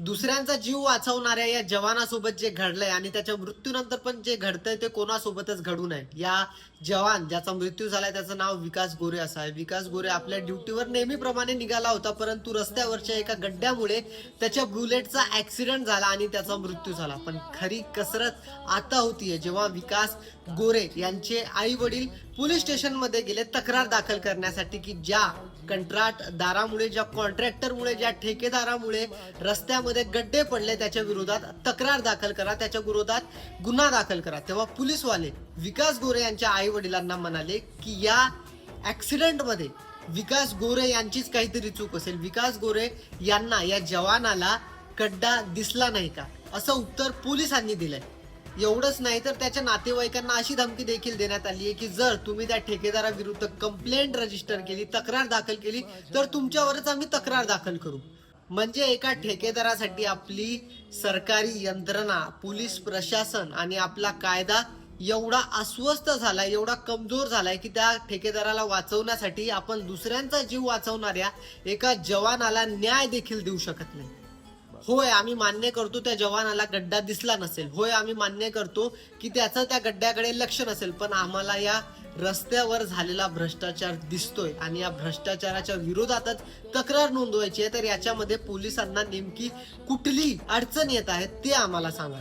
दुसऱ्यांचा जीव वाचवणाऱ्या या जवानासोबत जे घडलंय आणि त्याच्या मृत्यूनंतर पण जे घडतंय ते कोणासोबतच घडू नये. या जवान ज्याचा मृत्यू झालाय त्याचं नाव विकास गोरे असं आहे. विकास गोरे आपल्या ड्युटीवर नेहमीप्रमाणे निघाला होता, परंतु रस्त्यावरच्या एका गड्ड्यामुळे त्याच्या बुलेटचा ऍक्सिडेंट झाला आणि त्याचा मृत्यू झाला. पण खरी कसरत आता होतीये जेव्हा विकास गोरे यांचे आई वडील पोलीस स्टेशनमध्ये गेले तक्रार दाखल करण्यासाठी की ज्या कंत्राटदारामुळे, ज्या कॉन्ट्रॅक्टरमुळे, ज्या ठेकेदारामुळे रस्त्यामध्ये गड्डे पडले त्याच्या विरोधात तक्रार दाखल करा, त्याच्या विरोधात गुन्हा दाखल करा. तेव्हा पोलीसवाले विकास गोरे यांच्या आई वडिलांना म्हणाले की या ऍक्सिडेंटमध्ये विकास गोरे यांचीच काहीतरी चूक असेल. विकास गोरे यांना, या जवानाला गड्डा दिसला नाही का, असं उत्तर पोलिसांनी दिलंय. एवढंच नाही तर त्याच्या नातेवाईकांना अशी धमकी देखील देण्यात आली आहे की जर तुम्ही त्या ठेकेदाराविरुद्ध कंप्लेंट रजिस्टर केली, तक्रार दाखल केली, तर तुमच्यावरच आम्ही तक्रार दाखल करू. म्हणजे एका ठेकेदारासाठी आपली सरकारी यंत्रणा, पोलीस प्रशासन आणि आपला कायदा एवढा अस्वस्थ झालाय, एवढा कमजोर झालाय की त्या ठेकेदाराला वाचवण्यासाठी आपण दुसऱ्यांचा जीव वाचवणाऱ्या एका जवानाला न्याय देखील देऊ शकत नाही. होय, आम्ही मान्य करतो त्या जवानाला गड्डा दिसला नसेल. होय, आम्ही मान्य करतो की त्याचं त्या गड्ड्याकडे लक्ष नसेल. पण आम्हाला या रस्त्यावर झालेला भ्रष्टाचार दिसतोय आणि या भ्रष्टाचाराच्या विरोधातच तक्रार नोंदवायची आहे. तर याच्यामध्ये पोलिसांना नेमकी कुठली अडचण येत आहे ते आम्हाला सांगा.